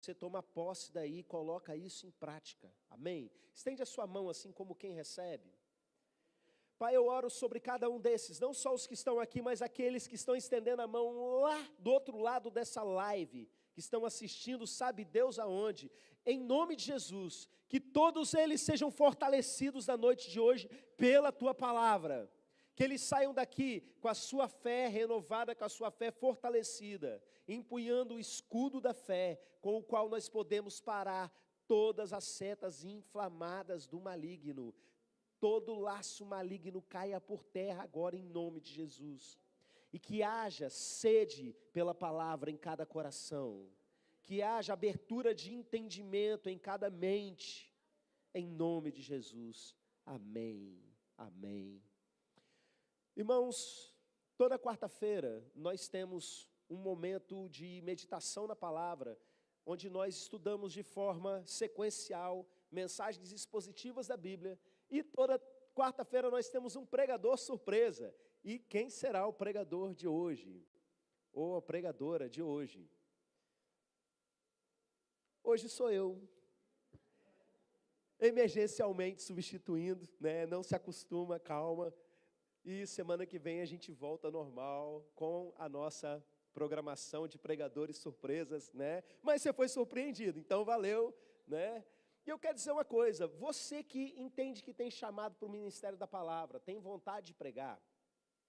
você toma posse daí e coloca isso em prática. Amém? Estende a sua mão assim como quem recebe. Pai, eu oro sobre cada um desses, não só os que estão aqui, mas aqueles que estão estendendo a mão lá do outro lado dessa live, que estão assistindo, sabe Deus aonde. Em nome de Jesus, que todos eles sejam fortalecidos na noite de hoje pela Tua palavra. Que eles saiam daqui com a sua fé renovada, com a sua fé fortalecida, empunhando o escudo da fé, com o qual nós podemos parar todas as setas inflamadas do maligno. Todo laço maligno caia por terra agora em nome de Jesus. E que haja sede pela palavra em cada coração. Que haja abertura de entendimento em cada mente. Em nome de Jesus. Amém. Amém. Irmãos, toda quarta-feira nós temos um momento de meditação na palavra, onde nós estudamos de forma sequencial mensagens expositivas da Bíblia. E toda quarta-feira nós temos um pregador surpresa. E quem será o pregador de hoje? Ou a pregadora de hoje? Hoje sou eu. Emergencialmente substituindo, né? Não se acostuma, calma. E semana que vem a gente volta normal com a nossa programação de pregadores surpresas, né? Mas você foi surpreendido, então valeu, né? E eu quero dizer uma coisa, você que entende que tem chamado para o ministério da palavra, tem vontade de pregar,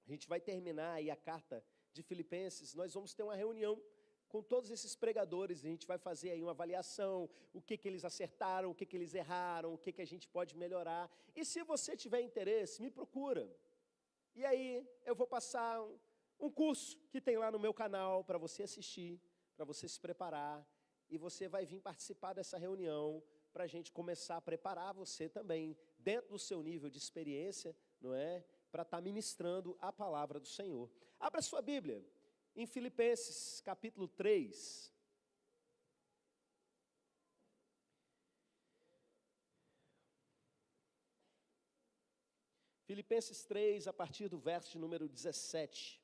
a gente vai terminar aí a carta de Filipenses, nós vamos ter uma reunião com todos esses pregadores, a gente vai fazer aí uma avaliação, o que eles acertaram, o que eles erraram, o que a gente pode melhorar. E se você tiver interesse, me procura. E aí eu vou passar um curso que tem lá no meu canal para você assistir, para você se preparar, e você vai vir participar dessa reunião, para a gente começar a preparar você também, dentro do seu nível de experiência, não é? Para estar ministrando a palavra do Senhor. Abra sua Bíblia, em Filipenses, capítulo 3. Filipenses 3, a partir do verso de número 17.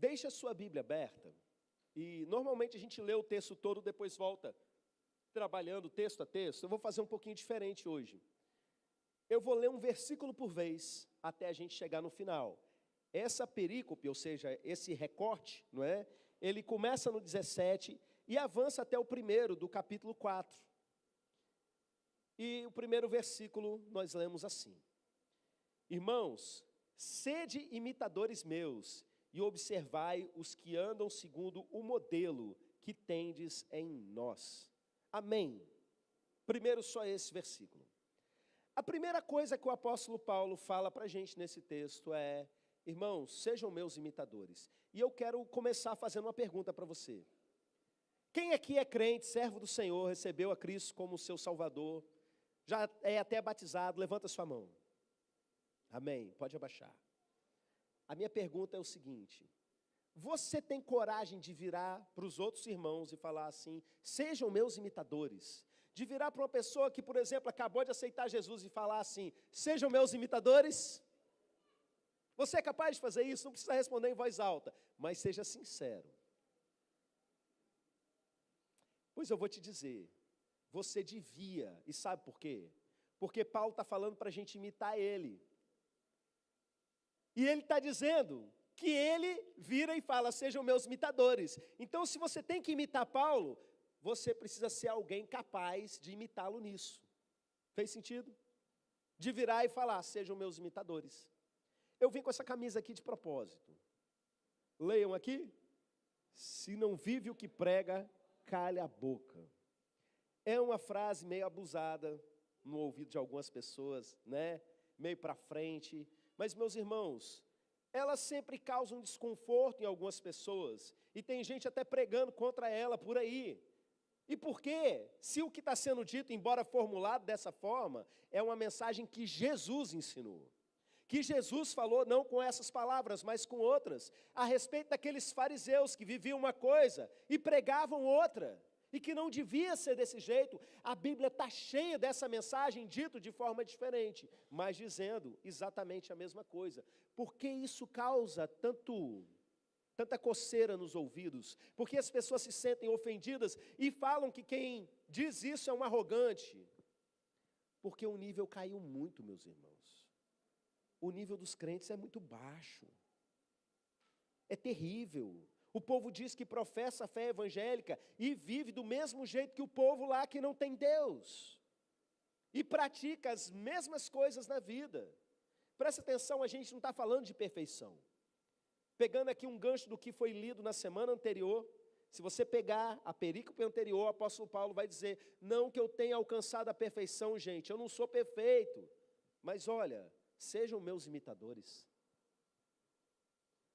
Deixa a sua Bíblia aberta, e normalmente a gente lê o texto todo, depois volta trabalhando texto a texto. Eu vou fazer um pouquinho diferente hoje. Eu vou ler um versículo por vez, até a gente chegar no final. Essa perícope, ou seja, esse recorte, não é? Ele começa no 17 e avança até o primeiro do capítulo 4. E o primeiro versículo nós lemos assim: Irmãos, sede imitadores meus, e observai os que andam segundo o modelo que tendes em nós. Amém. Primeiro só esse versículo. A primeira coisa que o apóstolo Paulo fala para a gente nesse texto é: irmãos, sejam meus imitadores. E eu quero começar fazendo uma pergunta para você. Quem aqui é crente, servo do Senhor, recebeu a Cristo como seu Salvador, já é até batizado? Levanta sua mão. Amém. Pode abaixar. A minha pergunta é o seguinte: você tem coragem de virar para os outros irmãos e falar assim: sejam meus imitadores? De virar para uma pessoa que, por exemplo, acabou de aceitar Jesus e falar assim: sejam meus imitadores? Você é capaz de fazer isso? Não precisa responder em voz alta, mas seja sincero. Pois eu vou te dizer, você devia, e sabe por quê? Porque Paulo está falando para a gente imitar ele. E ele está dizendo que ele vira e fala: sejam meus imitadores. Então, se você tem que imitar Paulo, você precisa ser alguém capaz de imitá-lo nisso. Fez sentido? De virar e falar: sejam meus imitadores. Eu vim com essa camisa aqui de propósito. Leiam aqui: se não vive o que prega, calha a boca. É uma frase meio abusada no ouvido de algumas pessoas, né? Meio para frente. Mas, meus irmãos, ela sempre causa um desconforto em algumas pessoas. E tem gente até pregando contra ela por aí. E por quê? Se o que está sendo dito, embora formulado dessa forma, é uma mensagem que Jesus ensinou. Que Jesus falou não com essas palavras, mas com outras. A respeito daqueles fariseus que viviam uma coisa e pregavam outra. e que não devia ser desse jeito. A Bíblia está cheia dessa mensagem, dito de forma diferente, mas dizendo exatamente a mesma coisa. Por que isso causa tanta coceira nos ouvidos? Porque as pessoas se sentem ofendidas e falam que quem diz isso é um arrogante. Porque o nível caiu muito, meus irmãos. O nível dos crentes é muito baixo. É terrível. O povo diz que professa a fé evangélica e vive do mesmo jeito que o povo lá que não tem Deus. E pratica as mesmas coisas na vida. Presta atenção, a gente não está falando de perfeição. Pegando aqui um gancho do que foi lido na semana anterior, se você pegar a perícope anterior, o apóstolo Paulo vai dizer, não que eu tenha alcançado a perfeição, gente, eu não sou perfeito, mas olha, sejam meus imitadores.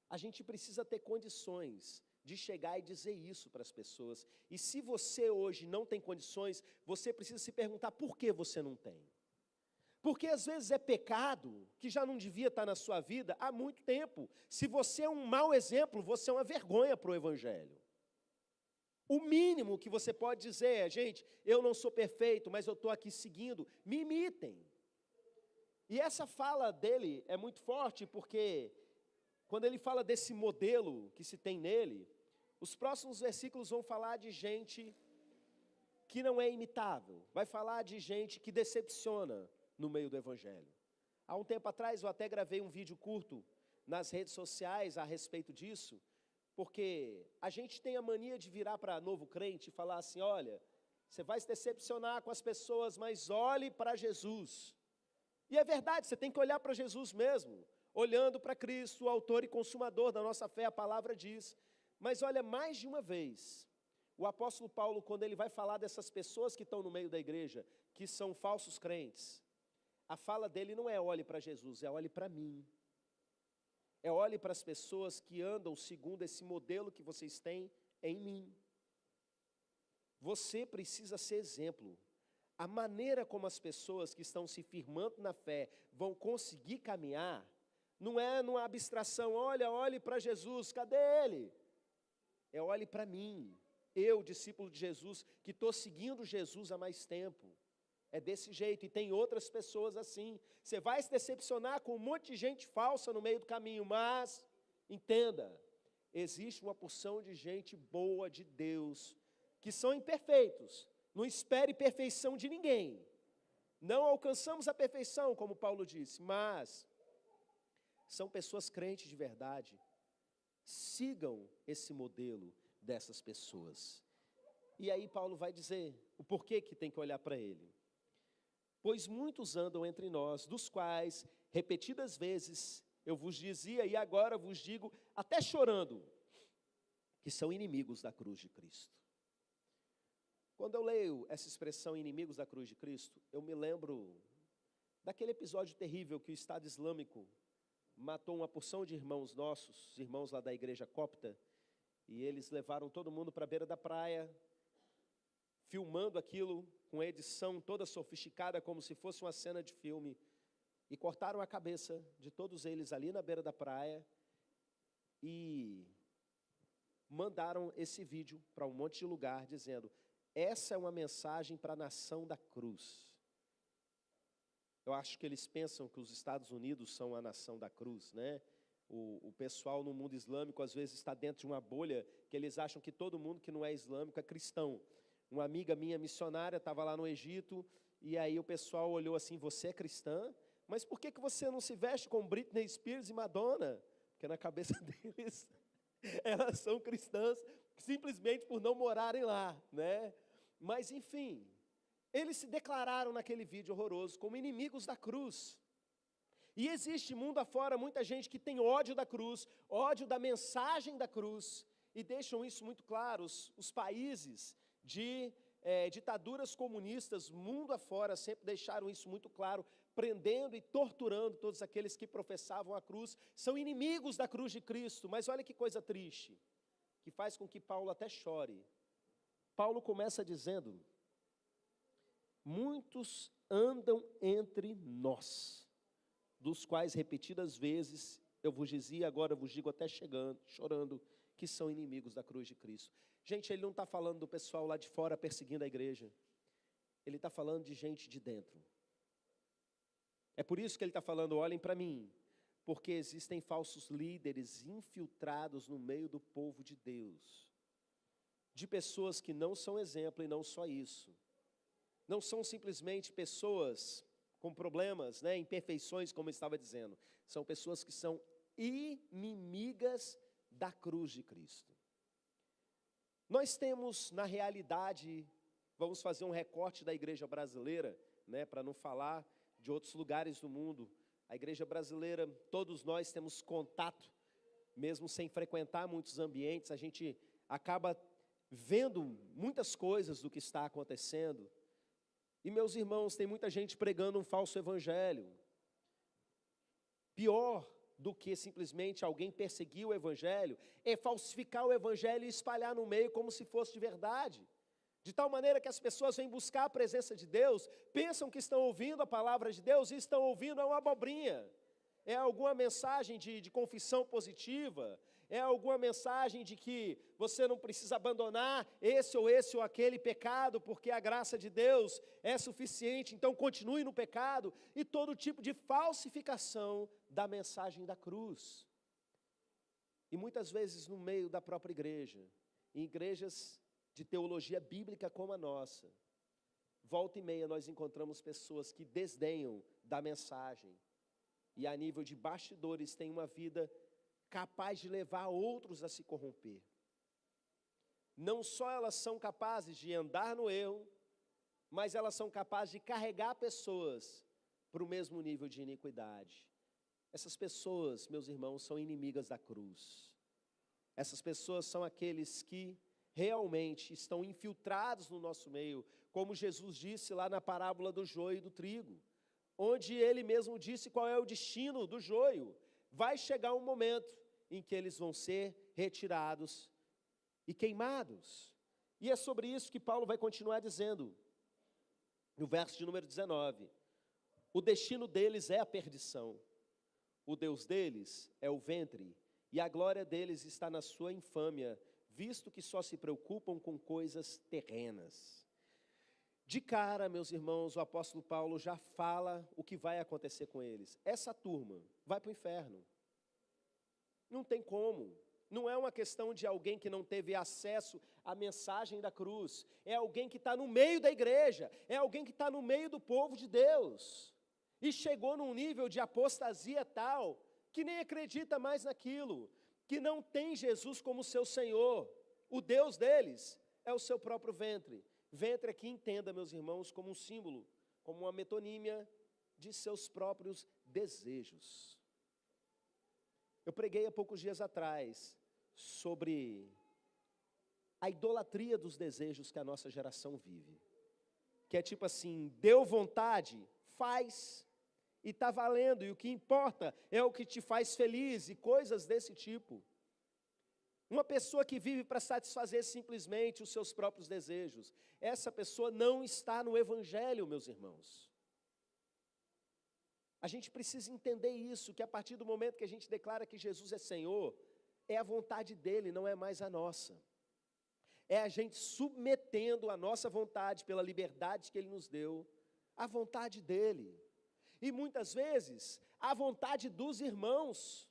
A gente precisa ter condições de chegar e dizer isso para as pessoas. E se você hoje não tem condições, você precisa se perguntar por que você não tem. Porque às vezes é pecado que já não devia estar na sua vida há muito tempo. Se você é um mau exemplo, você é uma vergonha para o Evangelho. O mínimo que você pode dizer é, gente, eu não sou perfeito, mas eu estou aqui seguindo, me imitem. E essa fala dele é muito forte, porque quando ele fala desse modelo que se tem nele, os próximos versículos vão falar de gente que não é imitável, vai falar de gente que decepciona no meio do Evangelho. Há um tempo atrás eu até gravei um vídeo curto nas redes sociais a respeito disso, porque a gente tem a mania de virar para novo crente e falar assim, olha, você vai se decepcionar com as pessoas, mas olhe para Jesus. E é verdade, você tem que olhar para Jesus mesmo, olhando para Cristo, o autor e consumador da nossa fé, a palavra diz. Mas olha, mais de uma vez, o apóstolo Paulo, quando ele vai falar dessas pessoas que estão no meio da igreja, que são falsos crentes, a fala dele não é olhe para Jesus, é olhe para mim. É olhe para as pessoas que andam segundo esse modelo que vocês têm em mim. Você precisa ser exemplo. A maneira como as pessoas que estão se firmando na fé vão conseguir caminhar, não é numa abstração, olhe para Jesus, cadê Ele? É olhe para mim, eu, discípulo de Jesus, que estou seguindo Jesus há mais tempo. É desse jeito, e tem outras pessoas assim. Você vai se decepcionar com um monte de gente falsa no meio do caminho, mas, entenda, existe uma porção de gente boa de Deus, que são imperfeitos, não espere perfeição de ninguém. Não alcançamos a perfeição, como Paulo disse, mas são pessoas crentes de verdade. Sigam esse modelo dessas pessoas. E aí Paulo vai dizer o porquê que tem que olhar para ele. Pois muitos andam entre nós, dos quais, repetidas vezes, eu vos dizia e agora vos digo, até chorando, que são inimigos da cruz de Cristo. Quando eu leio essa expressão, inimigos da cruz de Cristo, eu me lembro daquele episódio terrível que o Estado Islâmico matou uma porção de irmãos nossos, irmãos lá da igreja copta, e eles levaram todo mundo para a beira da praia, filmando aquilo com edição toda sofisticada, como se fosse uma cena de filme, e cortaram a cabeça de todos eles ali na beira da praia, e mandaram esse vídeo para um monte de lugar, dizendo, essa é uma mensagem para a nação da cruz. Eu acho que eles pensam que os Estados Unidos são a nação da cruz, né? O pessoal no mundo islâmico às vezes está dentro de uma bolha que eles acham que todo mundo que não é islâmico é cristão. Uma amiga minha missionária estava lá no Egito e aí o pessoal olhou assim, você é cristã? Mas por que você não se veste com Britney Spears e Madonna? Porque na cabeça deles, elas são cristãs simplesmente por não morarem lá, né? Mas enfim, eles se declararam naquele vídeo horroroso como inimigos da cruz. E existe mundo afora muita gente que tem ódio da cruz, ódio da mensagem da cruz, e deixam isso muito claro, os países de ditaduras comunistas, mundo afora, sempre deixaram isso muito claro, prendendo e torturando todos aqueles que professavam a cruz, são inimigos da cruz de Cristo. Mas olha que coisa triste, que faz com que Paulo até chore. Paulo começa dizendo, muitos andam entre nós, dos quais repetidas vezes, eu vos dizia, agora vos digo até chorando, que são inimigos da cruz de Cristo. Gente, ele não está falando do pessoal lá de fora perseguindo a igreja. Ele está falando de gente de dentro. É por isso que ele está falando, olhem para mim, porque existem falsos líderes infiltrados no meio do povo de Deus, de pessoas que não são exemplo e não só isso. Não são simplesmente pessoas com problemas, imperfeições, como eu estava dizendo. São pessoas que são inimigas da cruz de Cristo. Nós temos, na realidade, vamos fazer um recorte da igreja brasileira, para não falar de outros lugares do mundo. A igreja brasileira, todos nós temos contato, mesmo sem frequentar muitos ambientes, a gente acaba vendo muitas coisas do que está acontecendo. E, meus irmãos, tem muita gente pregando um falso evangelho. Pior do que simplesmente alguém perseguir o evangelho, é falsificar o evangelho e espalhar no meio como se fosse de verdade. De tal maneira que as pessoas vêm buscar a presença de Deus, pensam que estão ouvindo a palavra de Deus e estão ouvindo uma abobrinha. É alguma mensagem de confissão positiva, é alguma mensagem de que você não precisa abandonar esse ou aquele pecado, porque a graça de Deus é suficiente, então continue no pecado, e todo tipo de falsificação da mensagem da cruz. E muitas vezes no meio da própria igreja, em igrejas de teologia bíblica como a nossa, volta e meia nós encontramos pessoas que desdenham da mensagem, e a nível de bastidores têm uma vida capaz de levar outros a se corromper. Não só elas são capazes de andar no erro, mas elas são capazes de carregar pessoas para o mesmo nível de iniquidade. Essas pessoas, meus irmãos, são inimigas da cruz. Essas pessoas são aqueles que realmente estão infiltrados no nosso meio, como Jesus disse lá na parábola do joio e do trigo, onde ele mesmo disse qual é o destino do joio. Vai chegar um momento em que eles vão ser retirados e queimados. E é sobre isso que Paulo vai continuar dizendo, no verso de número 19. O destino deles é a perdição, o Deus deles é o ventre, e a glória deles está na sua infâmia, visto que só se preocupam com coisas terrenas. De cara, meus irmãos, o apóstolo Paulo já fala o que vai acontecer com eles. Essa turma vai para o inferno. Não tem como. Não é uma questão de alguém que não teve acesso à mensagem da cruz. É alguém que está no meio da igreja. É alguém que está no meio do povo de Deus. E chegou num nível de apostasia tal, que nem acredita mais naquilo. Que não tem Jesus como seu Senhor. O Deus deles é o seu próprio ventre. Ventre aqui entenda, meus irmãos, como um símbolo, como uma metonímia de seus próprios desejos. Eu preguei há poucos dias atrás sobre a idolatria dos desejos que a nossa geração vive. Que é tipo assim, deu vontade, faz, e está valendo, e o que importa é o que te faz feliz, e coisas desse tipo. Uma pessoa que vive para satisfazer simplesmente os seus próprios desejos, essa pessoa não está no evangelho, meus irmãos. A gente precisa entender isso, que a partir do momento que a gente declara que Jesus é Senhor, é a vontade dele, não é mais a nossa. É a gente submetendo a nossa vontade, pela liberdade que ele nos deu, à vontade dele. E muitas vezes, a vontade dos irmãos.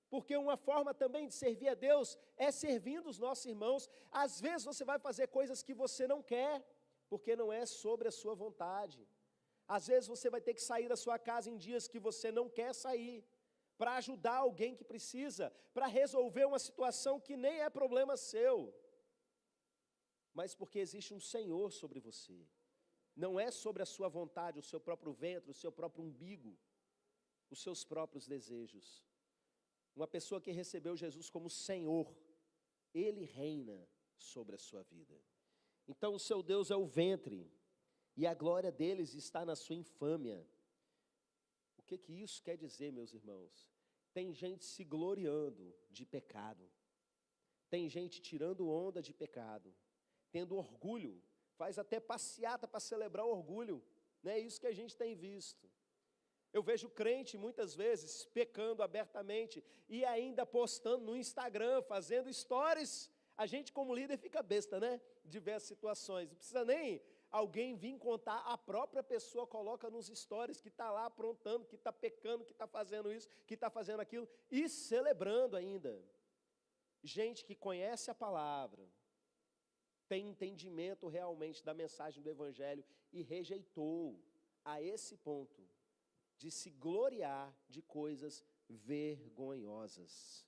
Porque uma forma também de servir a Deus é servindo os nossos irmãos. Às vezes você vai fazer coisas que você não quer, porque não é sobre a sua vontade. Às vezes você vai ter que sair da sua casa em dias que você não quer sair, para ajudar alguém que precisa, para resolver uma situação que nem é problema seu, mas porque existe um Senhor sobre você. Não é sobre a sua vontade, o seu próprio ventre, o seu próprio umbigo, os seus próprios desejos. Uma pessoa que recebeu Jesus como Senhor, Ele reina sobre a sua vida. Então o seu Deus é o ventre, e a glória deles está na sua infâmia. O que isso quer dizer, meus irmãos? Tem gente se gloriando de pecado, tem gente tirando onda de pecado, tendo orgulho, faz até passeata para celebrar o orgulho, não é isso que a gente tem visto. Eu vejo crente, muitas vezes, pecando abertamente e ainda postando no Instagram, fazendo stories. A gente, como líder, fica besta, né? Diversas situações. Não precisa nem alguém vir contar, a própria pessoa coloca nos stories que está lá aprontando, que está pecando, que está fazendo isso, que está fazendo aquilo, e celebrando ainda. Gente que conhece a palavra, tem entendimento realmente da mensagem do Evangelho e rejeitou a esse ponto de se gloriar de coisas vergonhosas.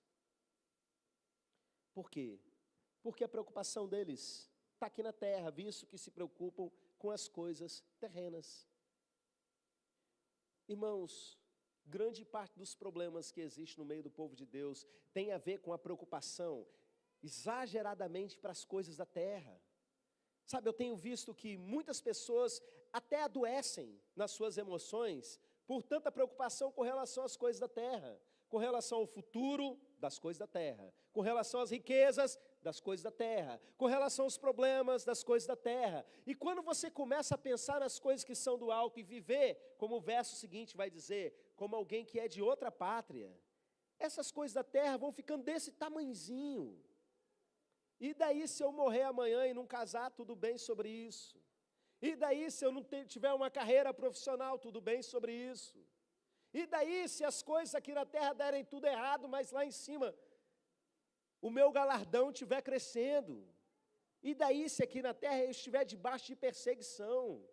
Por quê? Porque a preocupação deles está aqui na terra, visto que se preocupam com as coisas terrenas. Irmãos, grande parte dos problemas que existem no meio do povo de Deus tem a ver com a preocupação exageradamente para as coisas da terra. Sabe, eu tenho visto que muitas pessoas até adoecem nas suas emoções por tanta preocupação com relação às coisas da terra, com relação ao futuro das coisas da terra, com relação às riquezas das coisas da terra, com relação aos problemas das coisas da terra. E quando você começa a pensar nas coisas que são do alto e viver, como o verso seguinte vai dizer, como alguém que é de outra pátria, essas coisas da terra vão ficando desse tamanhozinho. E daí se eu morrer amanhã e não casar, tudo bem sobre isso. E daí se eu não tiver uma carreira profissional, tudo bem sobre isso. E daí se as coisas aqui na terra derem tudo errado, mas lá em cima o meu galardão estiver crescendo. E daí se aqui na terra eu estiver debaixo de perseguição.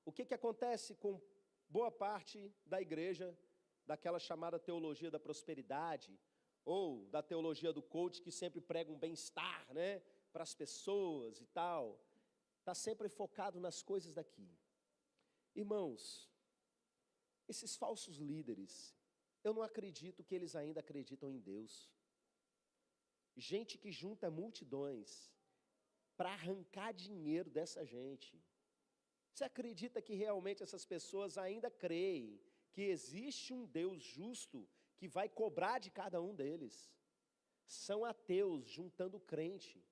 O que acontece com boa parte da igreja, daquela chamada teologia da prosperidade, ou da teologia do coach, que sempre prega um bem-estar, né, para as pessoas e tal, está sempre focado nas coisas daqui. Irmãos, esses falsos líderes, eu não acredito que eles ainda acreditam em Deus. Gente que junta multidões para arrancar dinheiro dessa gente. Você acredita que realmente essas pessoas ainda creem que existe um Deus justo que vai cobrar de cada um deles? São ateus juntando crente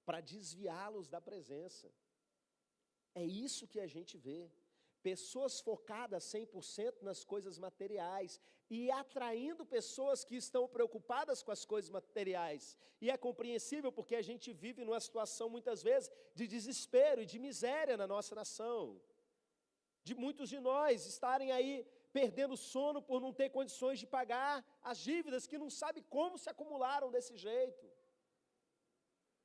para desviá-los da presença. É isso que a gente vê. Pessoas focadas 100% nas coisas materiais e atraindo pessoas que estão preocupadas com as coisas materiais. E é compreensível porque a gente vive numa situação muitas vezes de desespero e de miséria na nossa nação. De muitos de nós estarem aí perdendo sono por não ter condições de pagar as dívidas que não sabem como se acumularam desse jeito.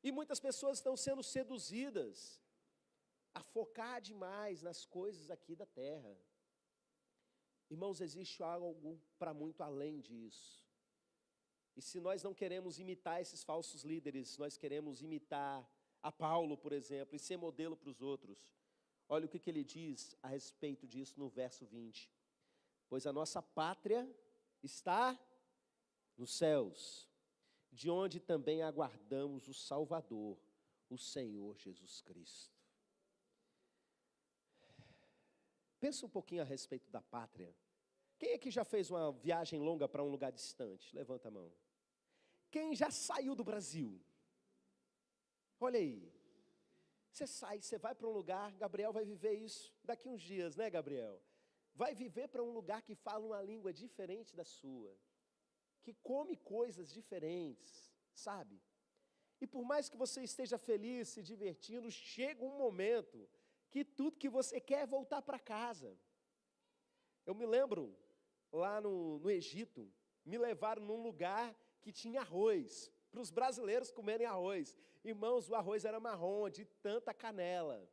E muitas pessoas estão sendo seduzidas a focar demais nas coisas aqui da terra. Irmãos, existe algo para muito além disso. E se nós não queremos imitar esses falsos líderes, nós queremos imitar a Paulo, por exemplo, e ser modelo para os outros. Olha o que ele diz a respeito disso no verso 20. Pois a nossa pátria está nos céus, de onde também aguardamos o Salvador, o Senhor Jesus Cristo. Pensa um pouquinho a respeito da pátria. Quem é que já fez uma viagem longa para um lugar distante? Levanta a mão. Quem já saiu do Brasil? Olha aí. Você sai, você vai para um lugar, Gabriel vai viver isso daqui uns dias, né, Gabriel? Vai viver para um lugar que fala uma língua diferente da sua, que come coisas diferentes, sabe? E por mais que você esteja feliz, se divertindo, chega um momento que tudo que você quer é voltar para casa. Eu me lembro, lá no Egito, me levaram num lugar que tinha arroz, para os brasileiros comerem arroz. Irmãos, o arroz era marrom, de tanta canela.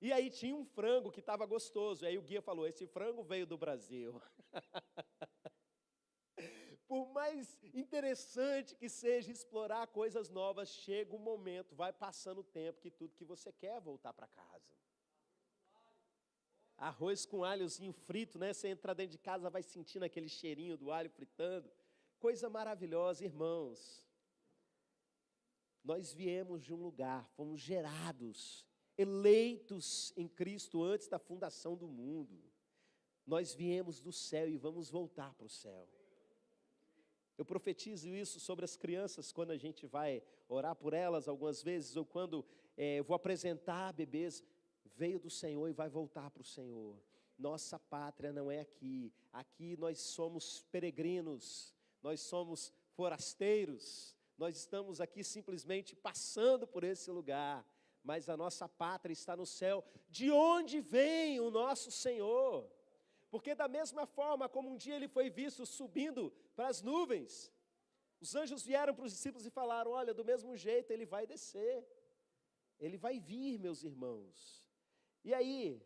E aí tinha um frango que estava gostoso, aí o guia falou, esse frango veio do Brasil. Por mais interessante que seja explorar coisas novas, chega um momento, vai passando o tempo, que tudo que você quer é voltar para casa. Arroz com alhozinho frito, né? Você entra dentro de casa, vai sentindo aquele cheirinho do alho fritando. Coisa maravilhosa, irmãos. Nós viemos de um lugar, fomos gerados, eleitos em Cristo antes da fundação do mundo. Nós viemos do céu e vamos voltar para o céu. Eu profetizo isso sobre as crianças quando a gente vai orar por elas algumas vezes, ou quando vou apresentar bebês, veio do Senhor e vai voltar para o Senhor. nossa pátria não é aqui. Aqui nós somos peregrinos, nós somos forasteiros, nós estamos aqui simplesmente passando por esse lugar, mas a nossa pátria está no céu, de onde vem o nosso Senhor. Porque da mesma forma como um dia ele foi visto subindo para as nuvens, os anjos vieram para os discípulos e falaram, olha, do mesmo jeito ele vai descer, ele vai vir, meus irmãos. E aí,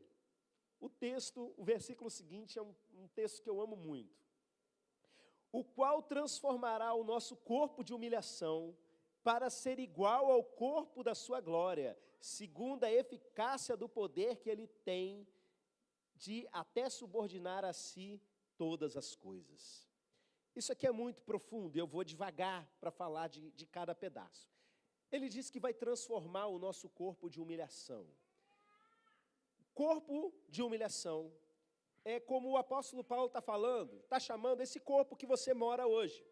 o versículo seguinte é um texto que eu amo muito. O qual transformará o nosso corpo de humilhação para ser igual ao corpo da sua glória, segundo a eficácia do poder que ele tem de até subordinar a si todas as coisas. Isso aqui é muito profundo, eu vou devagar para falar de cada pedaço. Ele diz que vai transformar o nosso corpo de humilhação. Corpo de humilhação é como o apóstolo Paulo está falando, está chamando esse corpo que você mora hoje.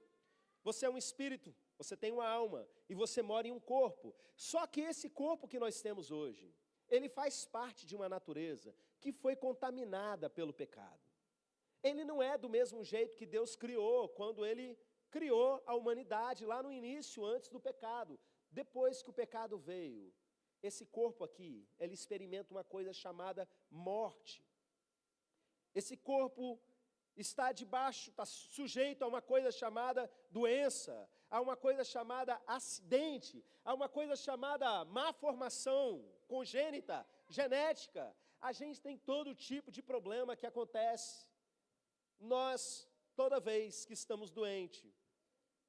Você é um espírito, você tem uma alma e você mora em um corpo. Só que esse corpo que nós temos hoje, ele faz parte de uma natureza que foi contaminada pelo pecado. Ele não é do mesmo jeito que Deus criou, quando ele criou a humanidade lá no início, antes do pecado. Depois que o pecado veio, esse corpo aqui, ele experimenta uma coisa chamada morte. Esse corpo está sujeito a uma coisa chamada doença, a uma coisa chamada acidente, a uma coisa chamada má formação congênita, genética. A gente tem todo tipo de problema que acontece. Nós, toda vez que estamos doentes,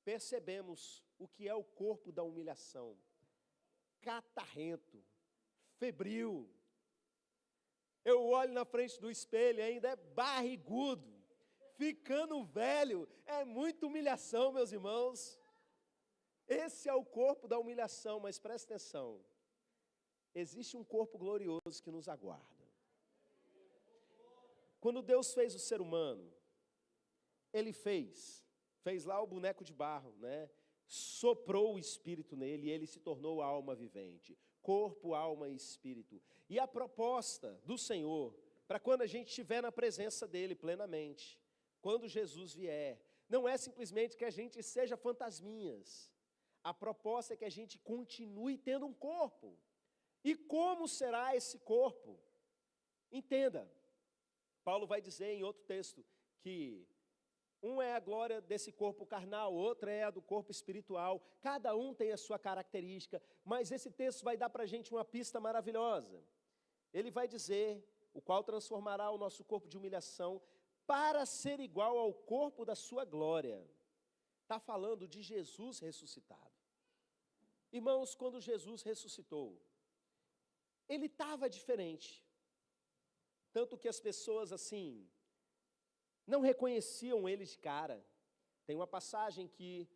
percebemos o que é o corpo da humilhação. Catarrento, febril. Eu olho na frente do espelho e ainda é barrigudo, ficando velho, é muita humilhação, meus irmãos. Esse é o corpo da humilhação, mas presta atenção, existe um corpo glorioso que nos aguarda. Quando Deus fez o ser humano, Ele fez lá o boneco de barro, né? Soprou o espírito nele e ele se tornou alma vivente. Corpo, alma e espírito. E a proposta do Senhor, para quando a gente estiver na presença dEle plenamente, quando Jesus vier, não é simplesmente que a gente seja fantasminhas. A proposta é que a gente continue tendo um corpo. E como será esse corpo? Entenda, Paulo vai dizer em outro texto que um é a glória desse corpo carnal, outra é a do corpo espiritual. Cada um tem a sua característica, mas esse texto vai dar para a gente uma pista maravilhosa. Ele vai dizer, o qual transformará o nosso corpo de humilhação para ser igual ao corpo da sua glória. Está falando de Jesus ressuscitado. Irmãos, quando Jesus ressuscitou, ele estava diferente. Tanto que as pessoas assim não reconheciam ele de cara. Tem uma passagem que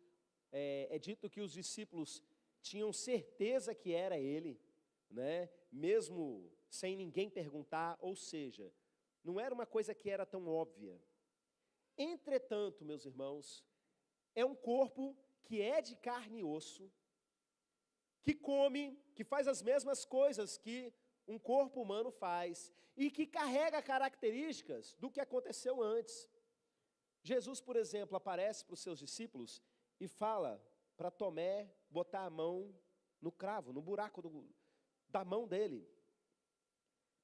é dito que os discípulos tinham certeza que era ele, né? Mesmo sem ninguém perguntar, ou seja, não era uma coisa que era tão óbvia. Entretanto, meus irmãos, é um corpo que é de carne e osso, que come, que faz as mesmas coisas que um corpo humano faz, e que carrega características do que aconteceu antes. Jesus, por exemplo, aparece para os seus discípulos e fala para Tomé botar a mão no cravo, no buraco da mão dele.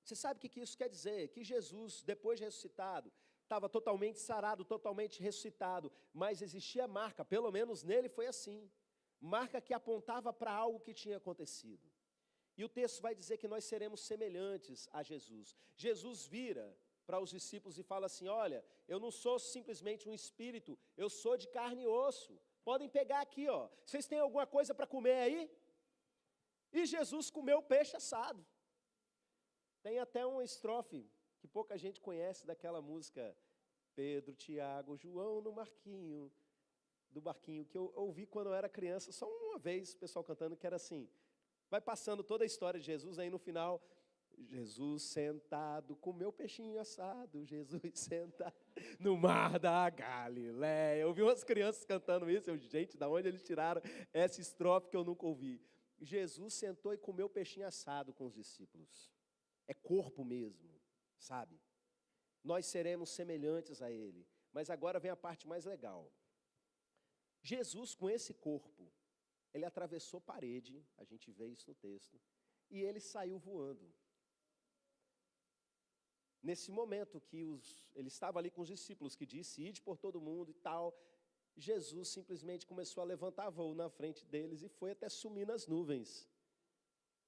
Você sabe o que isso quer dizer? Que Jesus, depois de ressuscitado, estava totalmente sarado, totalmente ressuscitado, mas existia marca, pelo menos nele foi assim, marca que apontava para algo que tinha acontecido. E o texto vai dizer que nós seremos semelhantes a Jesus. Jesus vira para os discípulos e fala assim, olha, eu não sou simplesmente um espírito, eu sou de carne e osso. Podem pegar aqui, ó. Vocês têm alguma coisa para comer aí? E Jesus comeu peixe assado. Tem até uma estrofe que pouca gente conhece daquela música Pedro, Tiago, João no barquinho, do barquinho, que eu ouvi quando eu era criança, só uma vez o pessoal cantando, que era assim, vai passando toda a história de Jesus, aí no final, Jesus sentado, comeu peixinho assado, Jesus sentado no mar da Galileia. Eu ouvi umas crianças cantando isso, gente, da onde eles tiraram essa estrofe que eu nunca ouvi? Jesus sentou e comeu peixinho assado com os discípulos. É corpo mesmo, sabe? nós seremos semelhantes a Ele. Mas agora vem a parte mais legal. Jesus, com esse corpo, ele atravessou parede, a gente vê isso no texto, e ele saiu voando. Nesse momento que ele estava ali com os discípulos, que disse, ide por todo mundo e tal, Jesus simplesmente começou a levantar voo na frente deles e foi até sumir nas nuvens.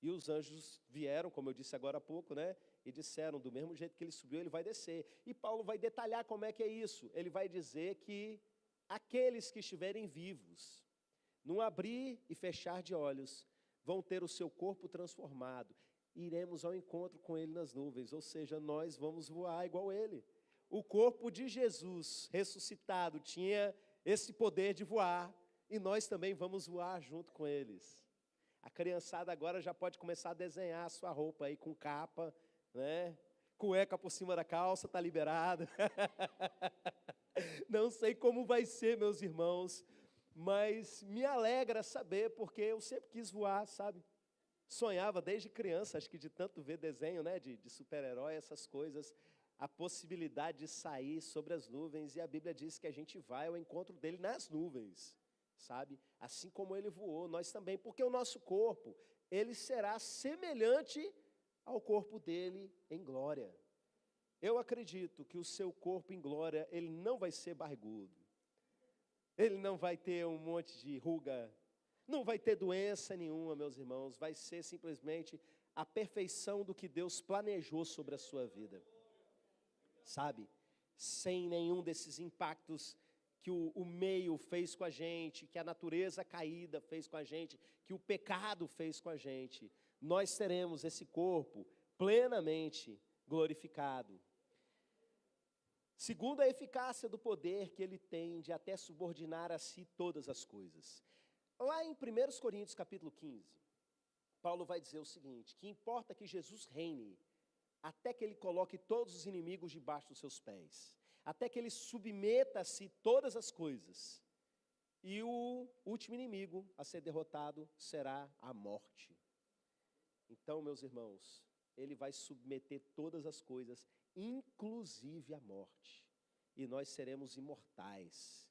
E os anjos vieram, como eu disse agora há pouco, né? E disseram, do mesmo jeito que ele subiu, ele vai descer. E Paulo vai detalhar como é que é isso. Ele vai dizer que aqueles que estiverem vivos, num abrir e fechar de olhos, vão ter o seu corpo transformado. Iremos ao encontro com ele nas nuvens, ou seja, nós vamos voar igual ele. O corpo de Jesus ressuscitado tinha esse poder de voar, e nós também vamos voar junto com eles. A criançada agora já pode começar a desenhar a sua roupa aí com capa, né? Cueca por cima da calça, tá liberado. Não sei como vai ser, meus irmãos, mas me alegra saber, porque eu sempre quis voar, sabe? Sonhava desde criança, acho que de tanto ver desenho, né, de super-herói, essas coisas, a possibilidade de sair sobre as nuvens, e a Bíblia diz que a gente vai ao encontro dele nas nuvens, sabe? Assim como ele voou, nós também, porque o nosso corpo, ele será semelhante ao corpo dele em glória. Eu acredito que o seu corpo em glória, ele não vai ser barrigudo, ele não vai ter um monte de ruga, não vai ter doença nenhuma, meus irmãos, vai ser simplesmente a perfeição do que Deus planejou sobre a sua vida, sabe? Sem nenhum desses impactos que o meio fez com a gente, que a natureza caída fez com a gente, que o pecado fez com a gente. Nós teremos esse corpo plenamente glorificado. Segundo, a eficácia do poder que ele tem de até subordinar a si todas as coisas. Lá em 1 Coríntios capítulo 15, Paulo vai dizer o seguinte, que importa que Jesus reine, até que ele coloque todos os inimigos debaixo dos seus pés, até que ele submeta a si todas as coisas, e o último inimigo a ser derrotado será a morte. Então, meus irmãos, ele vai submeter todas as coisas, inclusive a morte, e nós seremos imortais.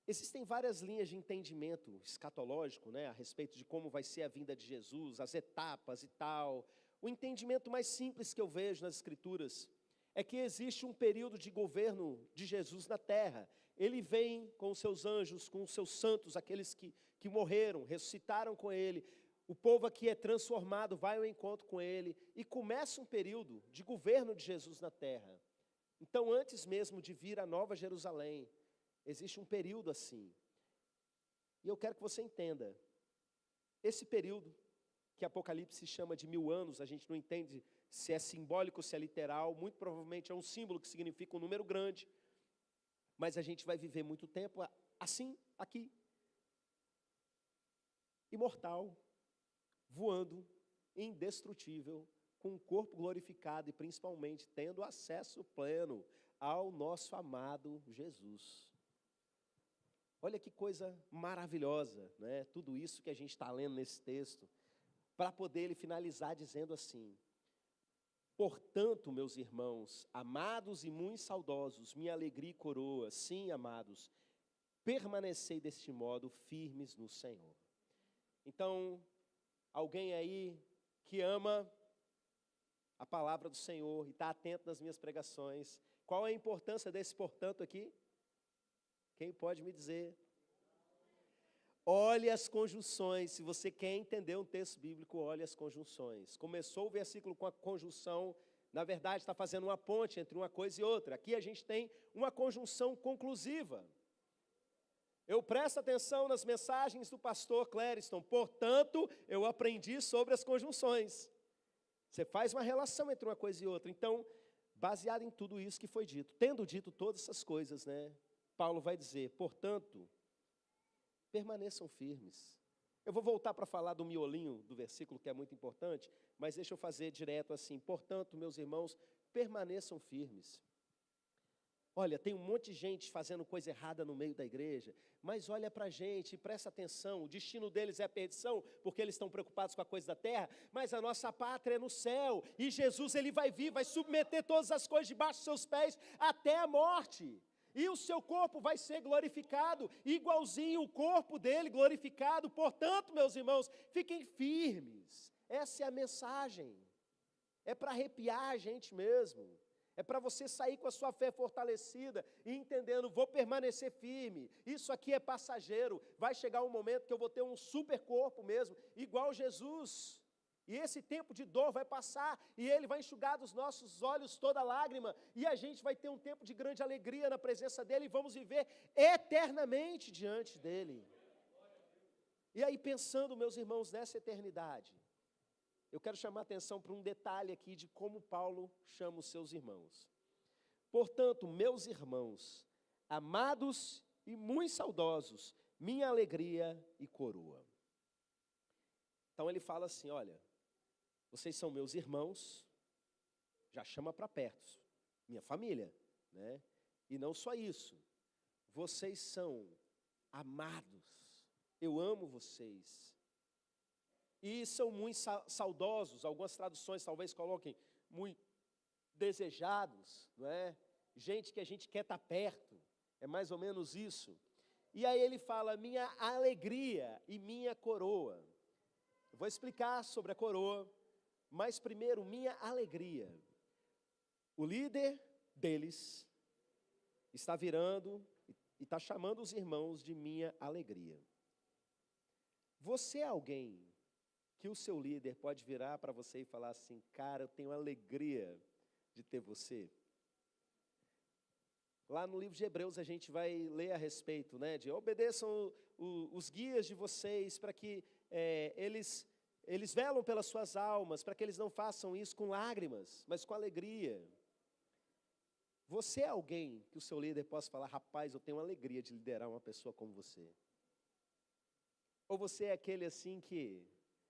Existem várias linhas de entendimento escatológico, né, a respeito de como vai ser a vinda de Jesus, as etapas e tal. O entendimento mais simples que eu vejo nas Escrituras é que existe um período de governo de Jesus na terra. Ele vem com os seus anjos, com os seus santos, aqueles que morreram, ressuscitaram com ele. O povo aqui é transformado, vai ao encontro com ele, e começa um período de governo de Jesus na terra. Então, antes mesmo de vir a Nova Jerusalém, existe um período assim. E eu quero que você entenda, esse período, que Apocalipse chama de 1000 anos, a gente não entende se é simbólico ou se é literal, muito provavelmente é um símbolo que significa um número grande, mas a gente vai viver muito tempo assim, aqui, imortal, voando, indestrutível, com um corpo glorificado e principalmente tendo acesso pleno ao nosso amado Jesus. Olha que coisa maravilhosa, né? Tudo isso que a gente está lendo nesse texto, para poder ele finalizar dizendo assim: portanto, meus irmãos, amados e muito saudosos, minha alegria e coroa, sim, amados, permanecei deste modo firmes no Senhor. Então, alguém aí que ama a palavra do Senhor e está atento nas minhas pregações, qual é a importância desse portanto aqui? Quem pode me dizer? Olhe as conjunções. Se você quer entender um texto bíblico, olhe as conjunções. Começou o versículo com a conjunção, na verdade está fazendo uma ponte entre uma coisa e outra. Aqui a gente tem uma conjunção conclusiva. Eu presto atenção nas mensagens do pastor Clériston, portanto, eu aprendi sobre as conjunções. Você faz uma relação entre uma coisa e outra. Então, baseado em tudo isso que foi dito, tendo dito todas essas coisas, né, Paulo vai dizer, portanto, permaneçam firmes. Eu vou voltar para falar do miolinho do versículo, que é muito importante, mas deixa eu fazer direto assim, portanto, meus irmãos, permaneçam firmes. Olha, tem um monte de gente fazendo coisa errada no meio da igreja, mas olha para a gente, presta atenção, o destino deles é a perdição, porque eles estão preocupados com a coisa da terra, mas a nossa pátria é no céu, e Jesus ele vai vir, vai submeter todas as coisas debaixo dos seus pés até a morte, e o seu corpo vai ser glorificado, igualzinho o corpo dele glorificado. Portanto, meus irmãos, fiquem firmes, essa é a mensagem, é para arrepiar a gente mesmo. É para você sair com a sua fé fortalecida e entendendo, vou permanecer firme, isso aqui é passageiro, vai chegar um momento que eu vou ter um super corpo mesmo, igual Jesus, e esse tempo de dor vai passar, e Ele vai enxugar dos nossos olhos toda lágrima, e a gente vai ter um tempo de grande alegria na presença dEle, e vamos viver eternamente diante dEle. E aí pensando, meus irmãos, nessa eternidade, eu quero chamar a atenção para um detalhe aqui de como Paulo chama os seus irmãos. Portanto, meus irmãos, amados e muito saudosos, minha alegria e coroa. Então ele fala assim, olha, vocês são meus irmãos, já chama para perto, minha família, né? E não só isso, vocês são amados, eu amo vocês. E são muito saudosos, algumas traduções talvez coloquem muito desejados, não é? Gente que a gente quer estar perto, é mais ou menos isso. E aí ele fala, minha alegria e minha coroa. Eu vou explicar sobre a coroa, mas primeiro, minha alegria. O líder deles está virando e está chamando os irmãos de minha alegria. Você é alguém que o seu líder pode virar para você e falar assim, cara, eu tenho alegria de ter você. Lá no livro de Hebreus a gente vai ler a respeito, né, de obedeçam os guias de vocês para que eles velam pelas suas almas, para que eles não façam isso com lágrimas, mas com alegria. Você é alguém que o seu líder possa falar, rapaz, eu tenho alegria de liderar uma pessoa como você. Ou você é aquele assim que...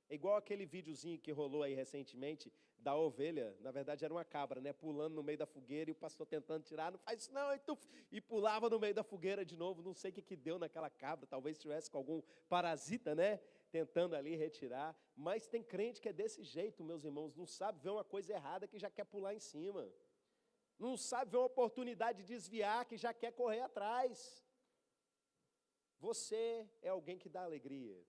É igual aquele videozinho que rolou aí recentemente da ovelha, na verdade era uma cabra, né, pulando no meio da fogueira e o pastor tentando tirar, não faz isso não, e pulava no meio da fogueira de novo, não sei o que deu naquela cabra, talvez estivesse com algum parasita, né, tentando ali retirar, mas tem crente que é desse jeito, meus irmãos, não sabe ver uma coisa errada que já quer pular em cima, não sabe ver uma oportunidade de desviar que já quer correr atrás. Você é alguém que dá alegria.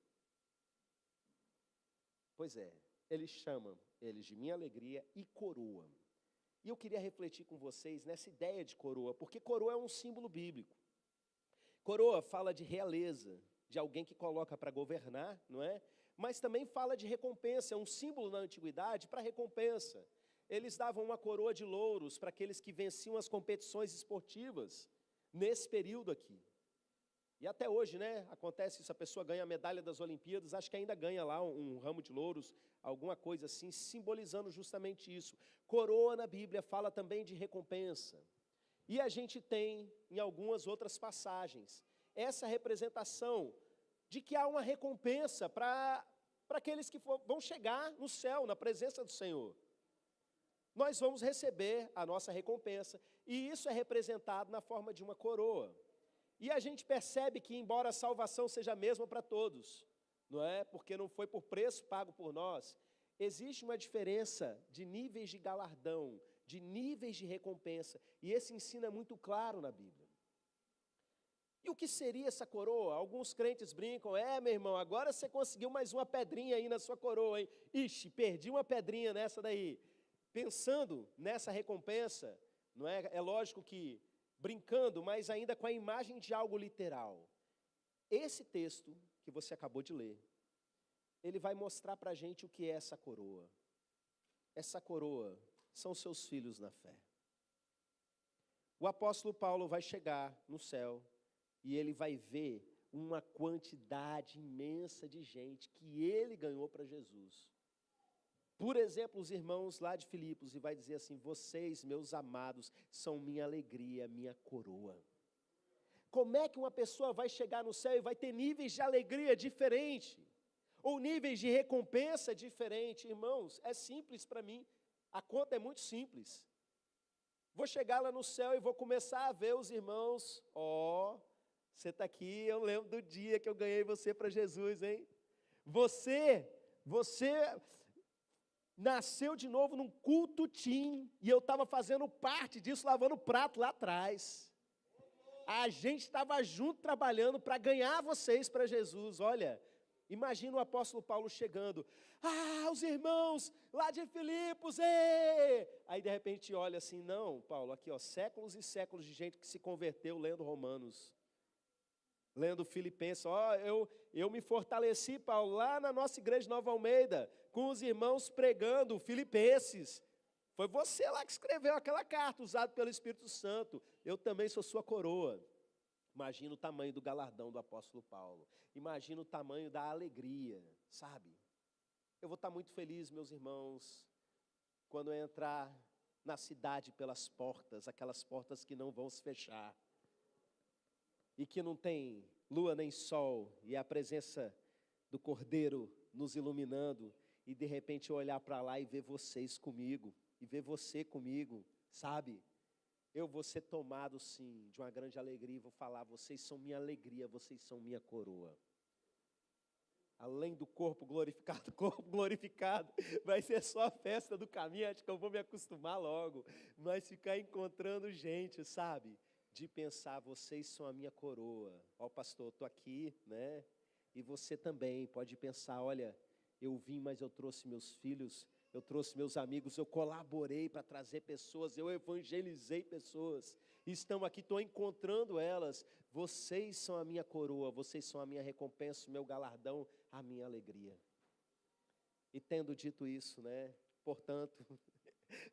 Pois é, ele chama eles de minha alegria e coroa. E eu queria refletir com vocês nessa ideia de coroa, porque coroa é um símbolo bíblico. Coroa fala de realeza, de alguém que coloca para governar, não é? Mas também fala de recompensa, é um símbolo na antiguidade para recompensa. Eles davam uma coroa de louros para aqueles que venciam as competições esportivas, nesse período aqui. E até hoje, né, acontece isso, a pessoa ganha a medalha das Olimpíadas, acho que ainda ganha lá um ramo de louros, alguma coisa assim, simbolizando justamente isso. Coroa na Bíblia fala também de recompensa. E a gente tem, em algumas outras passagens, essa representação de que há uma recompensa para aqueles que vão chegar no céu, na presença do Senhor. Nós vamos receber a nossa recompensa, e isso é representado na forma de uma coroa. E a gente percebe que, embora a salvação seja a mesma para todos, não é? Porque não foi por preço pago por nós, existe uma diferença de níveis de galardão, de níveis de recompensa, e esse ensino é muito claro na Bíblia. E o que seria essa coroa? Alguns crentes brincam, meu irmão, agora você conseguiu mais uma pedrinha aí na sua coroa, hein? Ixi, perdi uma pedrinha nessa daí. Pensando nessa recompensa, não é? É lógico que brincando, mas ainda com a imagem de algo literal. Esse texto que você acabou de ler, ele vai mostrar para a gente o que é essa coroa. Essa coroa são seus filhos na fé. O apóstolo Paulo vai chegar no céu e ele vai ver uma quantidade imensa de gente que ele ganhou para Jesus. Por exemplo, os irmãos lá de Filipos, e vai dizer assim, vocês, meus amados, são minha alegria, minha coroa. Como é que uma pessoa vai chegar no céu e vai ter níveis de alegria diferentes? Ou níveis de recompensa diferentes? Irmãos, é simples para mim, a conta é muito simples. Vou chegar lá no céu e vou começar a ver os irmãos. Você está aqui, eu lembro do dia que eu ganhei você para Jesus, hein? Você nasceu de novo num culto teen, e eu estava fazendo parte disso, lavando prato lá atrás. A gente estava junto trabalhando para ganhar vocês para Jesus. Olha, imagina o apóstolo Paulo chegando. Os irmãos lá de Filipos, Aí de repente olha assim, não, Paulo, aqui ó, séculos e séculos de gente que se converteu lendo Romanos, lendo Filipenses. Eu me fortaleci, Paulo, lá na nossa igreja de Nova Almeida, com os irmãos pregando Filipenses. Foi você lá que escreveu aquela carta, usada pelo Espírito Santo. Eu também sou sua coroa. Imagina o tamanho do galardão do apóstolo Paulo. Imagina o tamanho da alegria, sabe? Eu vou estar muito feliz, meus irmãos, quando eu entrar na cidade pelas portas, aquelas portas que não vão se fechar, e que não tem lua nem sol, e a presença do Cordeiro nos iluminando, e de repente eu olhar para lá e ver vocês comigo, e ver você comigo, sabe? Eu vou ser tomado sim de uma grande alegria e vou falar, vocês são minha alegria, vocês são minha coroa. Além do corpo glorificado, vai ser só a festa do caminho, acho que eu vou me acostumar logo, mas ficar encontrando gente, sabe? De pensar, vocês são a minha coroa. Pastor, estou aqui, né? E você também pode pensar, olha, eu vim, mas eu trouxe meus filhos, eu trouxe meus amigos, eu colaborei para trazer pessoas, eu evangelizei pessoas, estão aqui, estou encontrando elas. Vocês são a minha coroa, vocês são a minha recompensa, o meu galardão, a minha alegria. E tendo dito isso, né, portanto,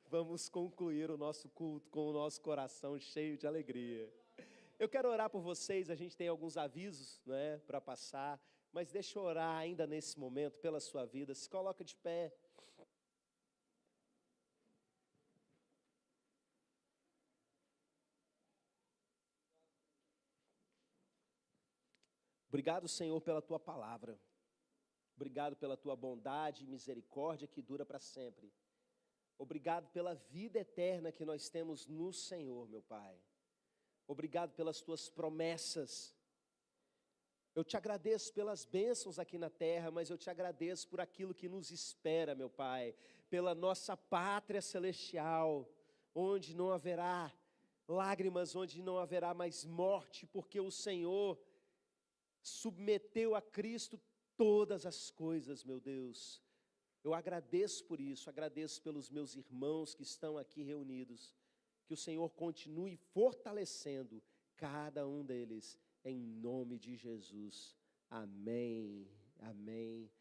vamos concluir o nosso culto com o nosso coração cheio de alegria. Eu quero orar por vocês, a gente tem alguns avisos, né, para passar, mas deixa eu orar ainda nesse momento pela sua vida. Se coloca de pé. Obrigado, Senhor, pela Tua palavra. Obrigado pela Tua bondade e misericórdia que dura para sempre. Obrigado pela vida eterna que nós temos no Senhor, meu Pai. Obrigado pelas Tuas promessas. Eu te agradeço pelas bênçãos aqui na terra, mas eu te agradeço por aquilo que nos espera, meu Pai. Pela nossa pátria celestial, onde não haverá lágrimas, onde não haverá mais morte, porque o Senhor submeteu a Cristo todas as coisas, meu Deus. Eu agradeço por isso, agradeço pelos meus irmãos que estão aqui reunidos. Que o Senhor continue fortalecendo cada um deles, em nome de Jesus. Amém, amém.